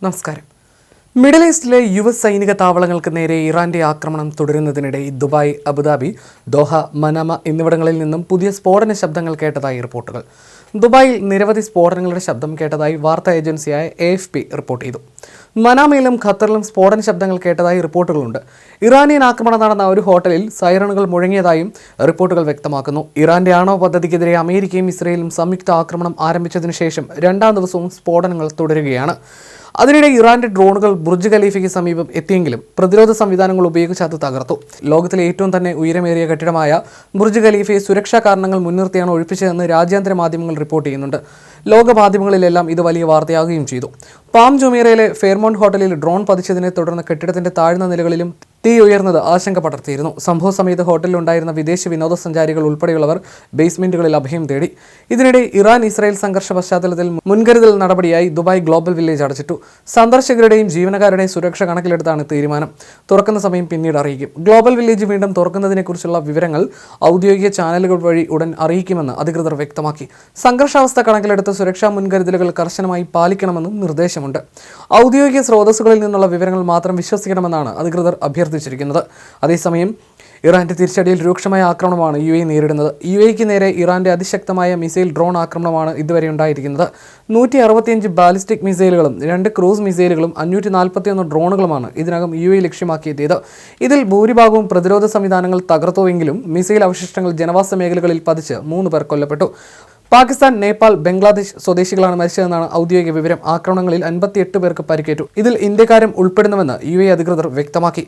നമസ്കാരം. Middle ഈസ്റ്റിലെ US സൈനിക താവളങ്ങൾക്ക് നേരെ ഇറാന്റെ ആക്രമണം തുടരുന്നതിനിടെ ദുബായ്, അബുദാബി, ദോഹ, മനാമ എന്നിവിടങ്ങളിൽ നിന്നും പുതിയ സ്ഫോടന ശബ്ദങ്ങൾ കേട്ടതായി റിപ്പോർട്ടുകൾ. ദുബായിൽ നിരവധി സ്ഫോടനങ്ങളുടെ ശബ്ദം കേട്ടതായി വാർത്താ ഏജൻസിയായ AFP റിപ്പോർട്ട് ചെയ്തു. മനാമയിലും ഖത്തറിലും സ്ഫോടന ശബ്ദങ്ങൾ കേട്ടതായി റിപ്പോർട്ടുകളുണ്ട്. ഇറാനിയൻ ആക്രമണം നടന്ന ഒരു ഹോട്ടലിൽ സൈറണുകൾ മുഴങ്ങിയതായും റിപ്പോർട്ടുകൾ വ്യക്തമാക്കുന്നു. ഇറാന്റെ ആണവ പദ്ധതിക്കെതിരെ അമേരിക്കയും ഇസ്രയേലും സംയുക്ത ആക്രമണം ആരംഭിച്ചതിനു ശേഷം രണ്ടാം ദിവസവും സ്ഫോടനങ്ങൾ തുടരുകയാണ്. അതിനിടെ ഇറാന്റെ ഡ്രോണുകൾ ബുർജ് ഖലീഫയ്ക്ക് സമീപം എത്തിയെങ്കിലും പ്രതിരോധ സംവിധാനങ്ങൾ ഉപയോഗിച്ച് അത് തകർത്തു. ലോകത്തിലെ ഏറ്റവും തന്നെ ഉയരമേറിയ കെട്ടിടമായ ബുർജ് ഖലീഫയെ സുരക്ഷാ കാരണങ്ങൾ മുൻനിർത്തിയാണ് ഒഴിപ്പിച്ചതെന്ന് രാജ്യാന്തര മാധ്യമങ്ങൾ റിപ്പോർട്ട് ചെയ്യുന്നുണ്ട്. ലോക മാധ്യമങ്ങളിലെല്ലാം ഇത് വലിയ വാർത്തയാകുകയും ചെയ്തു. പാം ജുമീറയിലെ ഫെയർമോണ്ട് ഹോട്ടലിൽ ഡ്രോൺ പതിച്ചതിനെ തുടർന്ന് കെട്ടിടത്തിന്റെ താഴ്ന്ന നിലകളിലും തീ ഉയർന്നത് ആശങ്ക പടർത്തിയിരുന്നു. സംഭവ സമയത്ത് ഹോട്ടലിലുണ്ടായിരുന്ന വിദേശ വിനോദസഞ്ചാരികൾ ഉൾപ്പെടെയുള്ളവർ ബേസ്മെന്റുകളിൽ അഭയം തേടി. ഇതിനിടെ ഇറാൻ ഇസ്രായേൽ സംഘർഷ പശ്ചാത്തലത്തിൽ മുൻകരുതൽ നടപടിയായി ദുബായ് ഗ്ലോബൽ വില്ലേജ് അടച്ചിട്ടു. സന്ദർശകരുടെയും ജീവനക്കാരുടെയും സുരക്ഷ കണക്കിലെടുത്താണ് തീരുമാനം. തുറക്കുന്ന സമയം പിന്നീട് അറിയിക്കും. ഗ്ലോബൽ വില്ലേജ് വീണ്ടും തുറക്കുന്നതിനെക്കുറിച്ചുള്ള വിവരങ്ങൾ ഔദ്യോഗിക ചാനലുകൾ വഴി ഉടൻ അറിയിക്കുമെന്ന് അധികൃതർ വ്യക്തമാക്കി. സംഘർഷാവസ്ഥ കണക്കിലെടുത്ത് സുരക്ഷാ മുൻകരുതലുകൾ കർശനമായി പാലിക്കണമെന്നും നിർദ്ദേശമുണ്ട്. ഔദ്യോഗിക സ്രോതസ്സുകളിൽ നിന്നുള്ള വിവരങ്ങൾ മാത്രം വിശ്വസിക്കണമെന്നാണ് അധികൃതർ അഭ്യർത്ഥിച്ചിരിക്കുന്നത്. അതേസമയം ഇറാന്റെ തിരിച്ചടിയിൽ രൂക്ഷമായ ആക്രമണമാണ് UAE നേരിടുന്നത്. UAEക്ക് നേരെ ഇറാന്റെ അതിശക്തമായ മിസൈൽ ഡ്രോൺ ആക്രമണമാണ് ഇതുവരെ ഉണ്ടായിരിക്കുന്നത്. 165 ബാലിസ്റ്റിക് മിസൈലുകളും 2 ക്രൂസ് മിസൈലുകളും 541 ഡ്രോണുകളുമാണ് ഇതിനകം UAE ലക്ഷ്യമാക്കിയെത്തിയത്. ഇതിൽ ഭൂരിഭാഗവും പ്രതിരോധ സംവിധാനങ്ങൾ തകർത്തുവെങ്കിലും മിസൈൽ അവശിഷ്ടങ്ങൾ ജനവാസ മേഖലകളിൽ പതിച്ച് 3 പേർ കൊല്ലപ്പെട്ടു. പാകിസ്ഥാൻ, നേപ്പാൾ, ബംഗ്ലാദേശ് സ്വദേശികളാണ് മരിച്ചതെന്നാണ് ഔദ്യോഗിക വിവരം. ആക്രമണങ്ങളിൽ 58 പേർക്ക് പരിക്കേറ്റു. ഇതിൽ ഇന്ത്യക്കാരും ഉൾപ്പെടുന്നുവെന്ന് UAE അധികൃതർ വ്യക്തമാക്കി.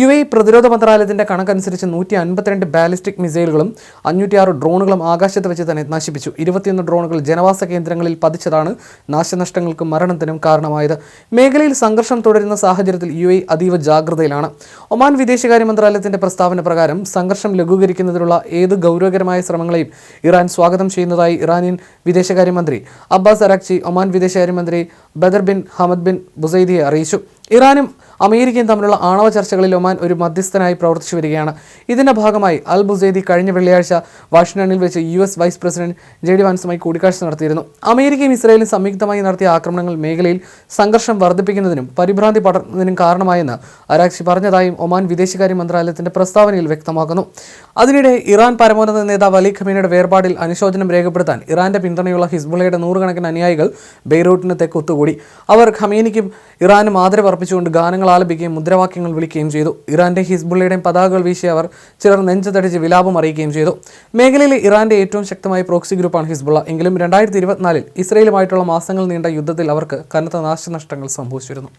UAE പ്രതിരോധ മന്ത്രാലയത്തിന്റെ കണക്കനുസരിച്ച് 152 ബാലിസ്റ്റിക് മിസൈലുകളും 506 ഡ്രോണുകളും ആകാശത്ത് വെച്ച് തന്നെ നശിപ്പിച്ചു. 21 ഡ്രോണുകൾ ജനവാസ കേന്ദ്രങ്ങളിൽ പതിച്ചതാണ് നാശനഷ്ടങ്ങൾക്കും മരണത്തിനും കാരണമായത്. മേഖലയിൽ സംഘർഷം തുടരുന്ന സാഹചര്യത്തിൽ UAE അതീവ ജാഗ്രതയിലാണ്. ഒമാൻ വിദേശകാര്യ മന്ത്രാലയത്തിന്റെ പ്രസ്താവന പ്രകാരം സംഘർഷം ലഘൂകരിക്കുന്നതിനുള്ള ഏത് ഗൗരവകരമായ ശ്രമങ്ങളെയും ഇറാൻ സ്വാഗതം ചെയ്യുന്നതായി ഇറാനിയൻ വിദേശകാര്യമന്ത്രി അബ്ബാസ് അരാക്ചി ഒമാൻ വിദേശകാര്യമന്ത്രി ബദർ ബിൻ ഹമദ് ബിൻ ബുസൈദിയെ അറിയിച്ചു. ഇറാനും അമേരിക്കയും തമ്മിലുള്ള ആണവ ചർച്ചകളിൽ ഒമാൻ ഒരു മധ്യസ്ഥനായി പ്രവർത്തിച്ചു വരികയാണ്. ഇതിന്റെ ഭാഗമായി അൽ ബുസൈദി കഴിഞ്ഞ വെള്ളിയാഴ്ച വാഷിംഗ്ടണിൽ വെച്ച് US വൈസ് പ്രസിഡന്റ് JD വാൻസുമായി കൂടിക്കാഴ്ച നടത്തിയിരുന്നു. അമേരിക്കയും ഇസ്രായേലും സംയുക്തമായി നടത്തിയ ആക്രമണങ്ങൾ മേഖലയിൽ സംഘർഷം വർദ്ധിപ്പിക്കുന്നതിനും പരിഭ്രാന്തി പടർന്നതിനും കാരണമായെന്ന് അരാക്ചി പറഞ്ഞതായും ഒമാൻ വിദേശകാര്യ മന്ത്രാലയത്തിന്റെ പ്രസ്താവനയിൽ വ്യക്തമാക്കുന്നു. അതിനിടെ ഇറാൻ പരമോന്നത നേതാവ് അലി ഖമീനിയുടെ വേർപാടിൽ അനുശോചനം രേഖപ്പെടുത്താൻ ഇറാന്റെ പിന്തുണയുള്ള ഹിസ്ബുള്ളയുടെ 100 കണക്കിന് അനുയായികൾ ബെയ്റൂട്ടിന് തെക്ക് ഒത്തുകൂടി. അവർ ഖമീനിക്കും ഇറാനും ആദരവ് അർപ്പിച്ചുകൊണ്ട് ഗാനങ്ങൾ ആലപിക്കുകയും മുദ്രാവാക്യങ്ങൾ വിളിക്കുകയും ചെയ്തു. ഇറാന്റെ ഹിസ്ബുള്ളയുടെയും പതാകകൾ വീശിയ അവർ ചിലർ നെഞ്ചതടിച്ച് വിലാപം അറിയിക്കുകയും ചെയ്തു. മേഖലയിലെ ഇറാന്റെ ഏറ്റവും ശക്തമായ പ്രോക്സി ഗ്രൂപ്പാണ് ഹിസ്ബുള്ള. എങ്കിലും 2024 ഇസ്രയേലുമായിട്ടുള്ള മാസങ്ങൾ നീണ്ട യുദ്ധത്തിൽ അവർക്ക് കനത്ത നാശനഷ്ടങ്ങൾ സംഭവിച്ചിരുന്നു.